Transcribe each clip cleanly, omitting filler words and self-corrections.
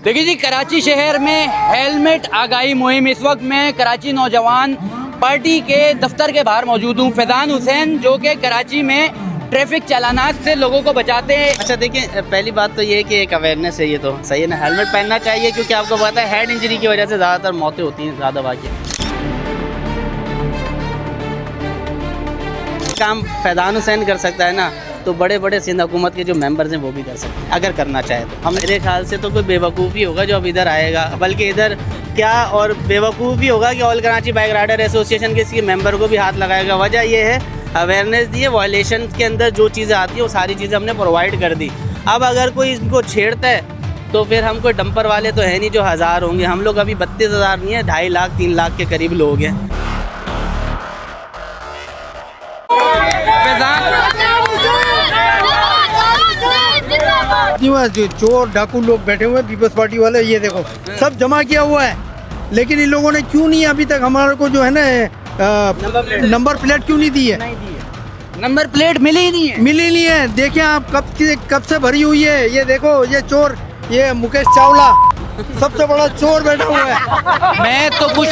देखिए जी, कराची शहर में हेलमेट आगाही मुहिम। इस वक्त मैं कराची नौजवान पार्टी के दफ्तर के बाहर मौजूद हूँ। फैजान हुसैन जो कि कराची में ट्रैफिक चालानात से लोगों को बचाते हैं। अच्छा देखिए, पहली बात तो ये है कि एक अवेयरनेस है, ये तो सही है ना, हेलमेट पहनना चाहिए क्योंकि आपको पता है हेड इंजरी की वजह से ज़्यादातर मौतें होती हैं। ज़्यादा वाक़ई काम फैजान हुसैन कर सकता है ना, तो बड़े बड़े सिंध हुकूमत के जो मेंबर्स हैं वो भी कर सकते हैं अगर करना चाहे तो। हम मेरे ख्याल से तो कोई बेवकूफ़ ही होगा जो अब इधर आएगा, बल्कि इधर क्या और बेवकूफ़ ही होगा कि all Karachi bike rider association के किसी मेंबर को भी हाथ लगाएगा। वजह यह है अवेयरनेस दी है, वायलेशन के अंदर जो चीज़ें आती है वो सारी चीज़ें हमने प्रोवाइड कर दी। अब अगर कोई इनको छेड़ता है तो फिर हम कोई डंपर वाले तो है नहीं जो 1000 होंगे। हम लोग अभी 32,000 नहीं है, 2.5 लाख 3 लाख के करीब लोग हैं। जो चोर डाकू लोग बैठे हुए हैं, पीपल्स पार्टी वाले, ये देखो सब जमा किया हुआ है, लेकिन इन लोगों ने क्यों नहीं अभी तक हमारे को जो है ना नंबर प्लेट क्यों नहीं दी है? नंबर प्लेट मिली ही नहीं है। मिली नहीं है। देखिए आप कब से भरी हुई है। ये देखो, ये चोर, ये मुकेश चावला सबसे बड़ा चोर बैठा हुआ है। मैं तो कुछ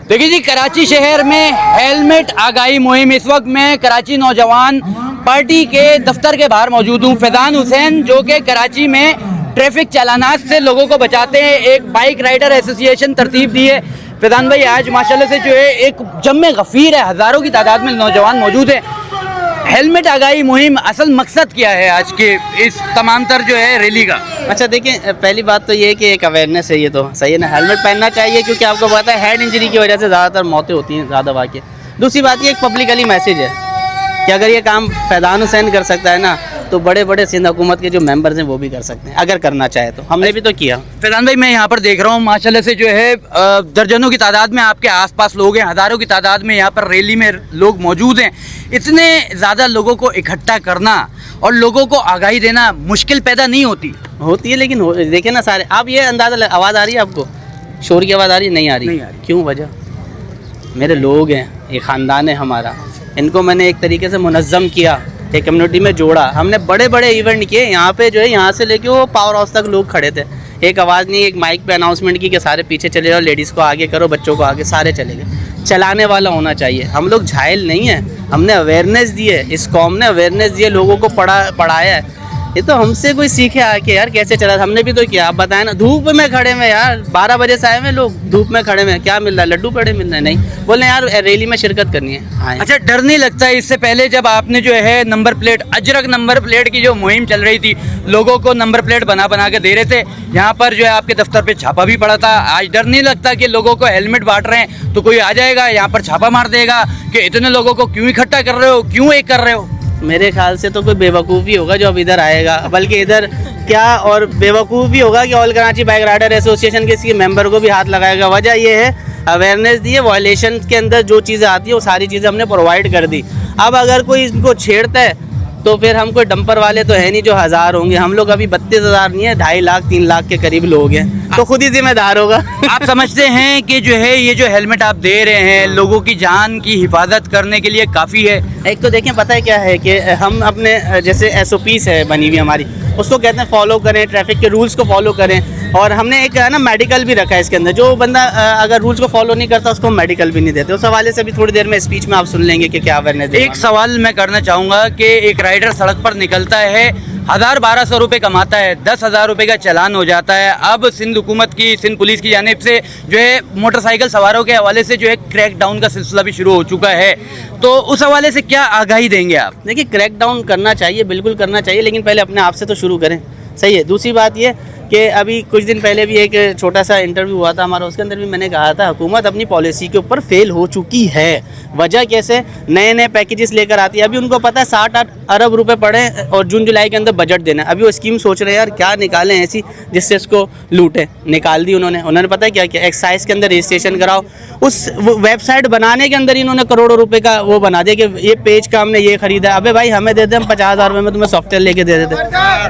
देखिए जी, कराची शहर में हेलमेट आगाही मुहिम। इस वक्त मैं कराची नौजवान पार्टी के दफ्तर के बाहर मौजूद हूँ। फैजान हुसैन जो कि कराची में ट्रैफिक चालानात से लोगों को बचाते हैं, एक बाइक राइडर एसोसिएशन तरतीब दी है। फैजान भाई, आज माशाल्लाह से जो है एक जम्मे गफ़ीर है, हज़ारों की तादाद में नौजवान मौजूद है। हेलमेट आगाही मुहिम असल मकसद क्या है आज के इस तमाम तर जो है रैली का? अच्छा देखिए, पहली बात तो ये है कि एक अवेयरनेस है, ये तो सही है ना, हेलमेट पहनना चाहिए क्योंकि आपको पता है हेड इंजरी की वजह से ज़्यादातर मौतें होती हैं। ज़्यादा वाक़ई दूसरी बात ये एक पब्लिकली मैसेज है कि अगर ये काम फैजान हुसैन कर सकता है ना, तो बड़े बड़े सिंध हुकूमत के जो मेंबर्स हैं वो भी कर सकते हैं अगर करना चाहे तो। हमने भी तो किया। फैजान भाई, मैं यहाँ पर देख रहा हूँ माशाल्लाह से जो है दर्जनों की तादाद में आपके आसपास लोग हैं, हज़ारों की तादाद में यहाँ पर रैली में लोग मौजूद हैं। इतने ज़्यादा लोगों को इकट्ठा करना और लोगों को आगाही देना मुश्किल पैदा नहीं होती है, लेकिन देखिए ना सारे, आप ये अंदाज़ा, आवाज़ आ रही है आपको? शोर की आवाज़ आ रही है? नहीं आ रही। क्यों? वजह मेरे लोग हैं, ये ख़ानदान है हमारा, इनको मैंने एक तरीके से मुनज़्ज़म किया, एक कम्युनिटी में जोड़ा। हमने बड़े बड़े इवेंट किए यहाँ पे, जो है यहाँ से लेके वो पावर हाउस तक लोग खड़े थे। एक आवाज़ नहीं, एक माइक पे अनाउंसमेंट की कि सारे पीछे चले जाओ, लेडीज़ को आगे करो, बच्चों को आगे, सारे चले गए। चलाने वाला होना चाहिए। हम लोग झाइल नहीं है, हमने अवेयरनेस दी है, इस कौम ने अवेयरनेस दी है, लोगों को पढ़ाया है। ये तो हमसे कोई सीखे आके यार कैसे चला, हमने भी तो किया। आप बताएं ना, धूप में खड़े में यार, 12 बजे से आए हुए लोग, धूप में खड़े में क्या मिल रहा है? लड्डू पेड़े मिल रहे हैं? नहीं, बोले यार रैली में शिरकत करनी है। अच्छा, डर नहीं लगता है? इससे पहले जब आपने जो है number plate, Ajrak number plate की जो मुहिम चल रही थी, लोगों को नंबर प्लेट बना के दे रहे थे, यहाँ पर जो है आपके दफ्तर पे छापा भी पड़ा था। आज डर नहीं लगता कि लोगों को हेलमेट बांट रहे हैं तो कोई आ जाएगा यहाँ पर छापा मार देगा कि इतने लोगों को क्यों इकट्ठा कर रहे हो, क्यों एक कर रहे हो? मेरे ख्याल से तो कोई बेवकूफ़ ही होगा जो अब इधर आएगा, बल्कि इधर क्या और बेवकूफ़ ही होगा कि all Karachi bike rider association के किसी मेंबर को भी हाथ लगाएगा। वजह यह है अवेयरनेस दी है, वायलेशन के अंदर जो चीज़ें आती है वो सारी चीज़ें हमने प्रोवाइड कर दी। अब अगर कोई इनको छेड़ता है तो फिर हम कोई डंपर वाले तो है नहीं जो 1000 होंगे। हम लोग अभी 32,000 नहीं है, 2.5 लाख 3 लाख के करीब लोग हैं, तो खुद ही जिम्मेदार होगा। आप समझते हैं कि जो है ये जो हेलमेट आप दे रहे हैं लोगों की जान की हिफाजत करने के लिए काफ़ी है? एक तो देखें, पता है क्या है कि हम अपने जैसे SOPs है बनी हुई हमारी, उसको कहते हैं फॉलो करें, ट्रैफिक के रूल्स को फॉलो करें। और हमने एक है ना मेडिकल भी रखा है इसके अंदर, जो बंदा अगर रूल्स को फॉलो नहीं करता उसको मेडिकल भी नहीं देते। उस हवाले से भी थोड़ी देर में स्पीच में आप सुन लेंगे कि क्या अवेयरनेस। एक सवाल मैं करना चाहूँगा कि एक राइडर सड़क पर निकलता है, 1000-1200 रुपये कमाता है, 10,000 रुपये का चालान हो जाता है। अब सिंध हुकूमत की, सिंध पुलिस की जानिब से जो है मोटरसाइकिल सवारों के हवाले से जो है क्रैकडाउन का सिलसिला भी शुरू हो चुका है, तो उस हवाले से क्या आगाही देंगे आप? देखिए, क्रैकडाउन करना चाहिए, बिल्कुल करना चाहिए, लेकिन पहले अपने आप से तो शुरू करें। सही है। दूसरी बात ये कि अभी कुछ दिन पहले भी एक छोटा सा इंटरव्यू हुआ था हमारा, उसके अंदर भी मैंने कहा था हुकूमत अपनी पॉलिसी के ऊपर फेल हो चुकी है। वजह कैसे? नए नए पैकेजेस लेकर आती है। अभी उनको पता है 60 अरब रुपए पड़े और जून जुलाई के अंदर बजट देना है। अभी वो स्कीम सोच रहे हैं यार क्या निकालें ऐसी जिससे इसको लूटें। निकाल दी उन्होंने पता है क्या किया? एक्साइज के अंदर रजिस्ट्रेशन कराओ। उस वेबसाइट बनाने के अंदर इन्होंने करोड़ों रुपए का वो बना दिया कि ये पेज का हमने ये खरीदा। अबे भाई हमें दे दे, हम 50,000 रुपये में तुम्हें सॉफ्टवेयर लेके दे देते।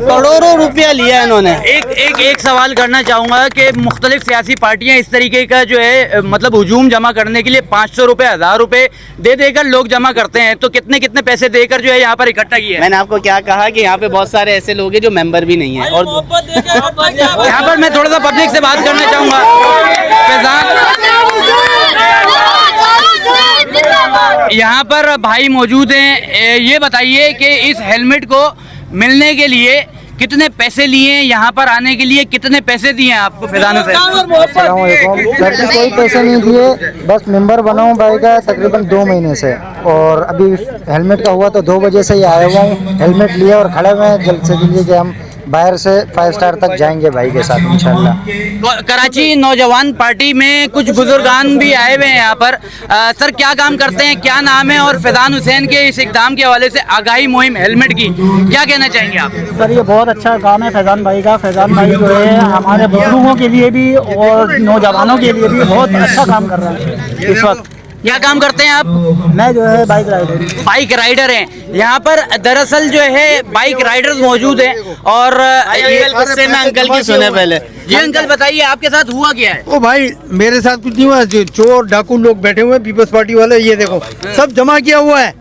करोड़ों रुपया लिया इन्होंने। एक एक सवाल करना चाहूँगा कि मुख्तलिफ सियासी पार्टियाँ इस तरीके का जो है मतलब हुजूम जमा करने के लिए 500 रुपये 1000 रुपये दे देकर लोग जमा करते हैं, तो कितने कितने पैसे देकर जो है यहाँ पर इकट्ठा किया है? मैंने आपको क्या कहा कि यहाँ पे बहुत सारे ऐसे लोग हैं जो मेंबर भी नहीं है। और यहाँ पर मैं थोड़ा सा पब्लिक से बात करना चाहूँगा। यहाँ पर भाई मौजूद हैं, ये बताइए कि इस हेलमेट को मिलने के लिए कितने पैसे लिए हैं, यहाँ पर आने के लिए कितने पैसे दिए हैं आपको फैजान हुसैन? सर जी कोई पैसे नहीं दिए, बस मेंबर बना हूँ भाई का तकरीबन 2 महीने से, और अभी हेलमेट का हुआ तो 2 बजे से ही आया हुआ हूँ। हेलमेट लिए और खड़े हुए हैं जल्द से जल्दी कि हम बाहर से 5 स्टार तक जाएंगे भाई के साथ इंशाल्लाह। कराची नौजवान पार्टी में कुछ बुजुर्गान भी आए हुए हैं यहाँ पर। सर क्या काम करते हैं, क्या नाम है, और फैजान हुसैन के इस इक़दाम के हवाले से आगाही मुहिम हेलमेट की क्या कहना चाहेंगे आप? सर ये बहुत अच्छा काम है फैजान भाई का। फैजान भाई जो है हमारे बुजुर्गों के लिए भी और नौजवानों के लिए भी बहुत अच्छा काम कर रहा है इस वक्त। क्या काम करते हैं आप? मैं जो है बाइक राइडर हैं। यहाँ पर दरअसल जो है बाइक राइडर्स मौजूद हैं और अंकल की सुने पहले। जी अंकल बताइए आपके साथ हुआ क्या है? ओ भाई मेरे साथ कुछ नहीं हुआ, जो चोर डाकू लोग बैठे हुए हैं पीपल्स पार्टी वाले, ये देखो सब जमा किया हुआ है,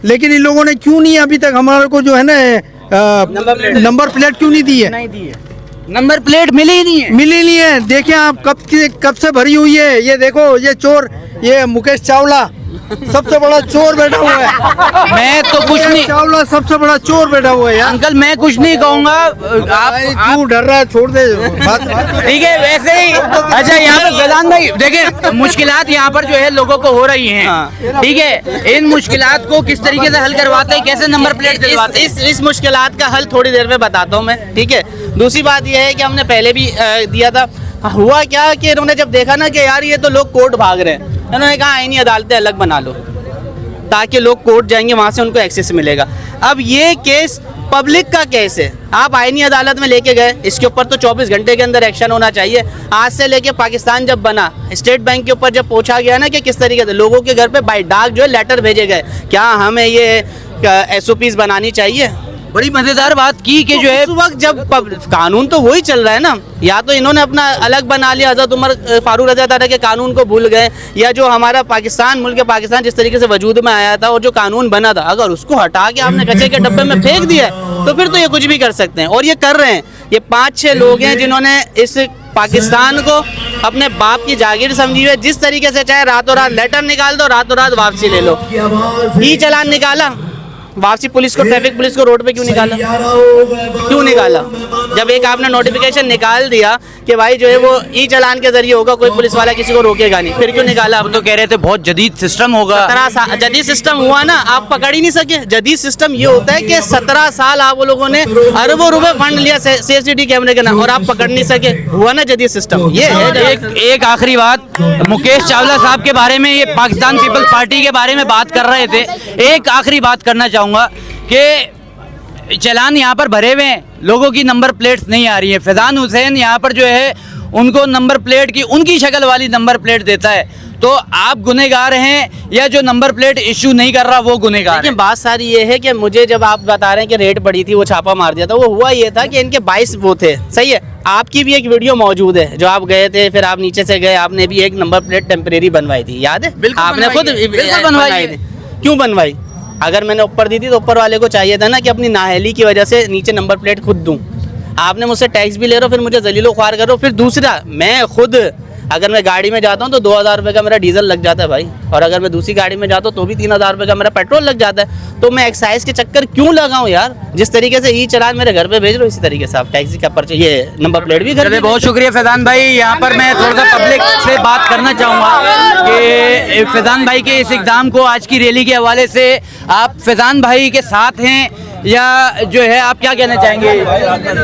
लेकिन इन लोगों ने क्यों नहीं अभी तक हमारे को जो है ना नंबर प्लेट क्यों नहीं दी है? नंबर प्लेट मिली ही नहीं है। मिली नहीं है। देखिए आप कब से भरी हुई है, ये देखो ये चोर, ये मुकेश चावला सबसे बड़ा चोर बैठा हुआ है। मैं तो कुछ नहीं, चावला सबसे बड़ा चोर बैठा हुआ है यार। अंकल मैं कुछ नहीं कहूँगा, आप डर रहा है, छोड़ दे बात। ठीक है वैसे ही। अच्छा यहाँ पर फैजान भाई देखिए मुश्किलात यहाँ पर जो है लोगों को हो रही हैं, ठीक है, इन मुश्किलात को किस तरीके से हल करवाते हैं, कैसे नंबर प्लेट दिलवाते हैं? इस मुश्किलात का हल थोड़ी देर में बताता हूँ मैं, ठीक है। दूसरी बात यह है कि हमने पहले भी दिया था। हुआ क्या कि इन्होंने जब देखा ना कि यार ये तो लोग कोर्ट भाग रहे हैं, इन्होंने कहा आईनी अदालतें अलग बना लो ताकि लोग कोर्ट जाएंगे, वहाँ से उनको एक्सेस मिलेगा। अब ये केस पब्लिक का केस है, आप आईनी अदालत में लेके गए, इसके ऊपर तो 24 घंटे के अंदर एक्शन होना चाहिए। आज से लेके पाकिस्तान जब बना, स्टेट बैंक के ऊपर जब पूछा गया ना कि किस तरीके से लोगों के घर पे बाय डाक जो है लेटर भेजे गए, क्या हमें ये SOPs बनानी चाहिए? बड़ी मजेदार बात की कि जो है उस वक्त जब कानून तो वही चल रहा है ना, या तो इन्होंने अपना अलग बना लिया, हज़रत उमर फारूक रज़ा ताला के कानून को भूल गए, या जो हमारा पाकिस्तान मुल्क पाकिस्तान जिस तरीके से वजूद में आया था और जो कानून बना था, अगर उसको हटा के आपने कचरे के डब्बे में फेंक दिया तो फिर तो ये कुछ भी कर सकते हैं, और ये कर रहे हैं। ये 5-6 लोग हैं जिन्होंने इस पाकिस्तान को अपने बाप की जागीर समझी हुई है। जिस तरीके से चाहे रातों रात लेटर निकाल दो, रातों रात वापसी ले लो। ई चालान निकाला, वापसी पुलिस को, ट्रैफिक पुलिस को रोड पे क्यों निकाला? क्यों निकाला? जब एक आपने नोटिफिकेशन निकाल दिया कि भाई जो है वो ई चालान के जरिए होगा, कोई पुलिस वाला किसी को रोकेगा नहीं, फिर क्यों निकाला? आप तो कह रहे थे बहुत जदीद सिस्टम होगा। 17 साल जदीद सिस्टम हुआ ना, आप पकड़ ही नहीं सके। जदीद सिस्टम ये होता है कि 17 साल आप लोगों ने अरबों रुपए फंड लिया CCTV कैमरे के नाम और आप पकड़ नहीं सके, हुआ ना जदीद सिस्टम। ये है। एक आखिरी बात, मुकेश चावला साहब के बारे में, ये पाकिस्तान पीपल्स पार्टी के बारे में बात कर रहे थे। एक आखिरी बात करना चाहूँगा कि चालान यहाँ पर भरे हुए हैं, लोगों की नंबर प्लेट्स नहीं आ रही है। फैजान हुसैन यहाँ पर जो है उनको नंबर प्लेट की, उनकी शक्ल वाली नंबर प्लेट देता है, तो आप गुनहगार हैं या जो नंबर प्लेट इशू नहीं कर रहा वो गुनहगार है? लेकिन बात सारी ये है कि मुझे जब आप बता रहे हैं कि रेड पड़ी थी, वो छापा मार दिया था, वो हुआ ये था कि इनके 22 वो थे, सही है। आपकी भी एक वीडियो मौजूद है जो आप गए थे, फिर आप नीचे से गए, आपने भी एक नंबर प्लेट टेम्परेरी बनवाई थी, याद है? बिल्कुल आपने खुद बनवाई थी। क्यों बनवाई? अगर मैंने ऊपर दी थी तो ऊपर वाले को चाहिए था ना कि अपनी नाअहली की वजह से नीचे नंबर प्लेट खुद दूं। आपने मुझसे टैक्स भी ले रहे हो, फिर मुझे जलीलो ख्वार कर रहे हो। फिर दूसरा, मैं खुद अगर मैं गाड़ी में जाता हूँ तो 2000 रुपये का मेरा डीजल लग जाता है भाई, और अगर मैं दूसरी गाड़ी में जाता हूँ तो भी 3000 रुपये का मेरा पेट्रोल लग जाता है। तो मैं एक्साइज के चक्कर क्यों लगाऊं यार? जिस तरीके से ई चालान मेरे घर पे भेज रहे हो, इसी तरीके से आप टैक्सी का पर्चे, ये नंबर प्लेट भी घर पे। बहुत शुक्रिया फैजान भाई। यहाँ पर मैं थोड़ा सा पब्लिक से बात करना चाहूँगा कि फैजान भाई के इस इक़दाम को, आज की रैली के हवाले से आप फैजान भाई के साथ हैं या जो है आप क्या कहना चाहेंगे?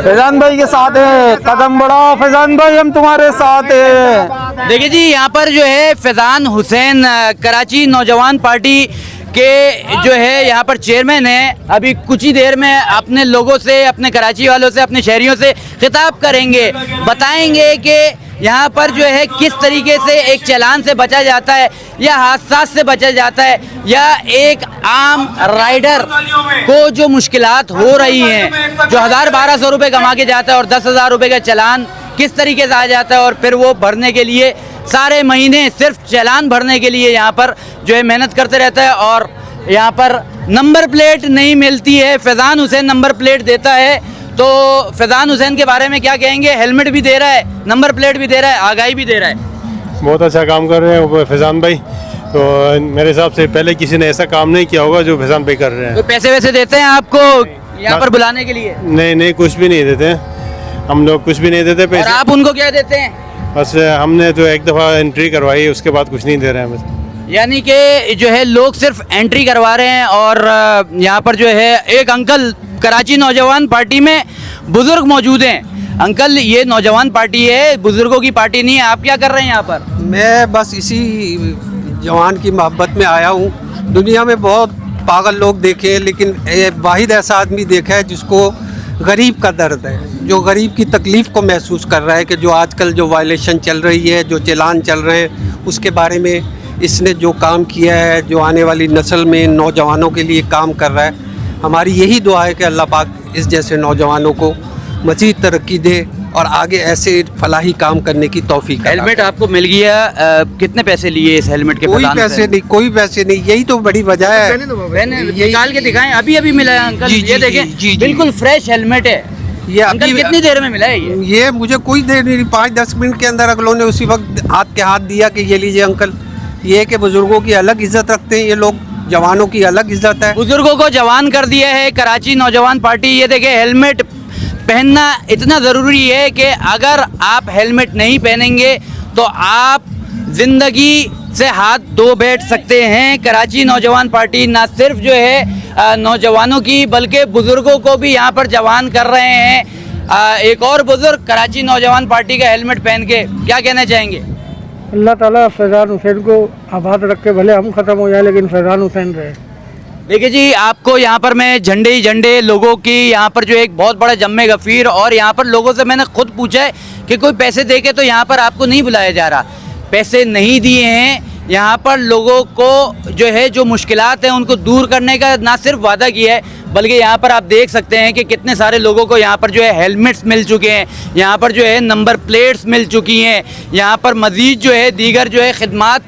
फैजान भाई के साथ है, कदम बढ़ाओ फैजान भाई, हम तुम्हारे साथ हैं। देखिए जी यहाँ पर जो है फैजान हुसैन कराची नौजवान पार्टी के जो है यहाँ पर चेयरमैन हैं। अभी कुछ ही देर में अपने लोगों से, अपने कराची वालों से, अपने शहरियों से खिताब करेंगे, बताएंगे कि यहाँ पर जो है किस तरीके से एक चालान से बचा जाता है या हादसा से बचा जाता है या एक आम राइडर को जो मुश्किलात हो रही हैं, जो 1000-1200 रुपये कमा के जाता है और 10,000 रुपये का चालान किस तरीके से आ जाता है और फिर वो भरने के लिए सारे महीने सिर्फ चालान भरने के लिए यहाँ पर जो है मेहनत करते रहता है और यहाँ पर नंबर प्लेट नहीं मिलती है। फैज़ान हुसैन नंबर प्लेट देता है, तो फैज़ान हुसैन के बारे में क्या कहेंगे? हेलमेट भी दे रहा है, नंबर प्लेट भी दे रहा है, आगाही भी दे रहा है। बहुत अच्छा काम कर रहे हैं फैज़ान भाई, तो मेरे हिसाब से पहले किसी ने ऐसा काम नहीं किया होगा जो फैज़ान भाई कर रहे हैं। तो पैसे वैसे देते हैं आपको यहाँ पर बुलाने के लिए? नहीं, कुछ भी नहीं देते हैं, हम लोग कुछ भी नहीं देते और पैसे। आप उनको क्या देते हैं? बस हमने तो एक दफ़ा एंट्री करवाई, उसके बाद कुछ नहीं दे रहे हैं बस। यानी कि जो है लोग सिर्फ एंट्री करवा रहे हैं और यहाँ पर जो है एक अंकल कराची नौजवान पार्टी में बुजुर्ग मौजूद हैं। अंकल, ये नौजवान पार्टी है, बुजुर्गों की पार्टी नहीं है, आप क्या कर रहे हैं यहाँ पर? मैं बस इसी जवान की मोहब्बत में आया हूँ। दुनिया में बहुत पागल लोग देखे, लेकिन वाहिद ऐसा आदमी देखा है जिसको गरीब का दर्द है, जो गरीब की तकलीफ़ को महसूस कर रहा है कि जो आजकल जो वायलेशन चल रही है, जो चालान चल रहे हैं, उसके बारे में इसने जो काम किया है, जो आने वाली नस्ल में नौजवानों के लिए काम कर रहा है। हमारी यही दुआ है कि अल्लाह पाक इस जैसे नौजवानों को मज़ीद तरक्की दे और आगे ऐसे फलाही काम करने की तौफीक। हेलमेट आपको मिल गया, कितने पैसे लिए इस हेलमेट के? कोई पैसे नहीं, कोई पैसे नहीं, यही तो बड़ी वजह है। निकाल के दिखाएं, अभी अभी मिला है अंकल, ये देखें, बिल्कुल फ्रेश हेलमेट है। ये अंकल कितनी देर में मिला है ये मुझे कोई देर नहीं, 5-10 मिनट के अंदर अगलों ने उसी वक्त हाथ के हाथ दिया कि ये लीजिए अंकल। ये है कि बुजुर्गों की अलग इज्जत रखते हैं ये लोग, जवानों की अलग इज्जत है। बुजुर्गों को जवान कर दिया है कराची नौजवान पार्टी। ये देखें, हेलमेट पहनना इतना ज़रूरी है कि अगर आप हेलमेट नहीं पहनेंगे तो आप ज़िंदगी से हाथ धो बैठ सकते हैं। कराची नौजवान पार्टी ना सिर्फ जो है नौजवानों की बल्कि बुज़ुर्गों को भी यहाँ पर जवान कर रहे हैं। एक और बुज़ुर्ग कराची नौजवान पार्टी का हेलमेट पहन के क्या कहना चाहेंगे? अल्लाह ताला फैज़ान हुसैन को आबाद रख के, भले हम ख़त्म हो जाए लेकिन फैज़ान हुसैन रहे। देखिए जी, आपको यहाँ पर मैं झंडे ही झंडे लोगों की यहाँ पर जो एक बहुत बड़ा जम्मे गफ़ीर, और यहाँ पर लोगों से मैंने खुद पूछा है कि कोई पैसे दे के तो यहाँ पर आपको नहीं बुलाया जा रहा। पैसे नहीं दिए हैं, यहाँ पर लोगों को जो है जो मुश्किलात हैं उनको दूर करने का ना सिर्फ वादा किया है, बल्कि यहाँ पर आप देख सकते हैं कि कितने सारे लोगों को यहाँ पर जो है हेलमेट्स मिल चुके हैं, यहाँ पर जो है नंबर प्लेट्स मिल चुकी हैं, यहाँ पर मज़ीद जो है दीगर जो है खिदमात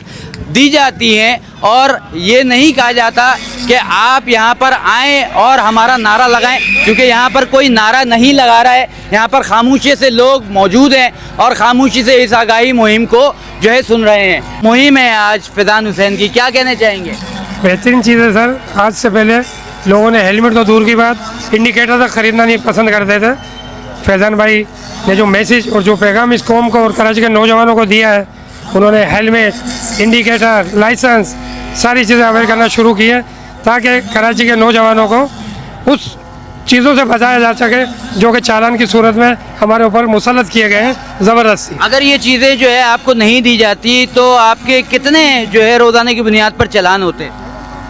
दी जाती हैं। और ये नहीं कहा जाता कि आप यहाँ पर आएँ और हमारा नारा लगाएं, क्योंकि यहाँ पर कोई नारा नहीं लगा रहा है। यहाँ पर खामोशी से लोग मौजूद हैं और खामोशी से इस आगाही मुहिम को जो है सुन रहे हैं। मुहिम है आज फैज़ान हुसैन की, क्या कहना चाहेंगे? बेहतरीन चीज़ है सर। आज से पहले लोगों ने हेलमेट तो दूर की बात, इंडिकेटर तक ख़रीदना नहीं पसंद करते थे। फैज़ान भाई ने जो मैसेज और जो पैगाम इस कौम को और कराची के नौजवानों को दिया है, उन्होंने हेलमेट, इंडिकेटर, लाइसेंस सारी चीज़ें अवेयर करना शुरू की है ताकि कराची के नौजवानों को उस चीज़ों से बचाया जा सके जो कि चालान की सूरत में हमारे ऊपर मुसल्लत किए गए हैं ज़बरदस्ती। अगर ये चीज़ें जो है आपको नहीं दी जाती तो आपके कितने जो है रोज़ाना की बुनियाद पर चालान होते?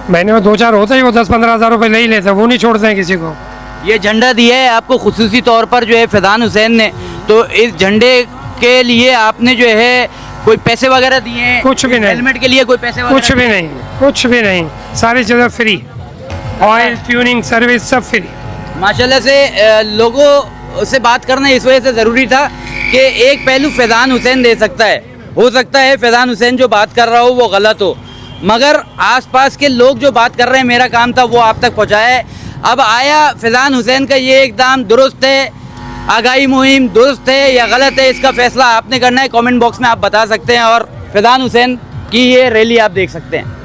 महीने में 2-4 होते ही, वो 10-15 हज़ार रुपये ले ही लेते हैं, वो नहीं छोड़ते हैं किसी को। ये झंडा दिया है आपको खुसूसी तौर पर जो है फैज़ान हुसैन ने, तो इस झंडे के लिए आपने जो है कोई पैसे वगैरह दिए हैं? कुछ भी नहीं। हेलमेट के लिए कोई पैसे वगैरह? कुछ भी नहीं, कुछ भी नहीं, सारी चीज़ें फ्री, ऑयल, ट्यूनिंग, सर्विस सब फ्री। माशाल्लाह से लोगों से बात करना इस वजह से ज़रूरी था कि एक पहलू फैज़ान हुसैन दे सकता है, हो सकता है फैज़ान हुसैन जो बात कर रहा हो वो गलत हो, मगर आसपास के लोग जो बात कर रहे हैं, मेरा काम था वो आप तक पहुंचाया है। अब आया फैज़ान हुसैन का ये इक़दाम दुरुस्त है, आगाही मुहिम दुरुस्त है या गलत है, इसका फ़ैसला आपने करना है। कमेंट बॉक्स में आप बता सकते हैं और फैज़ान हुसैन की ये रैली आप देख सकते हैं।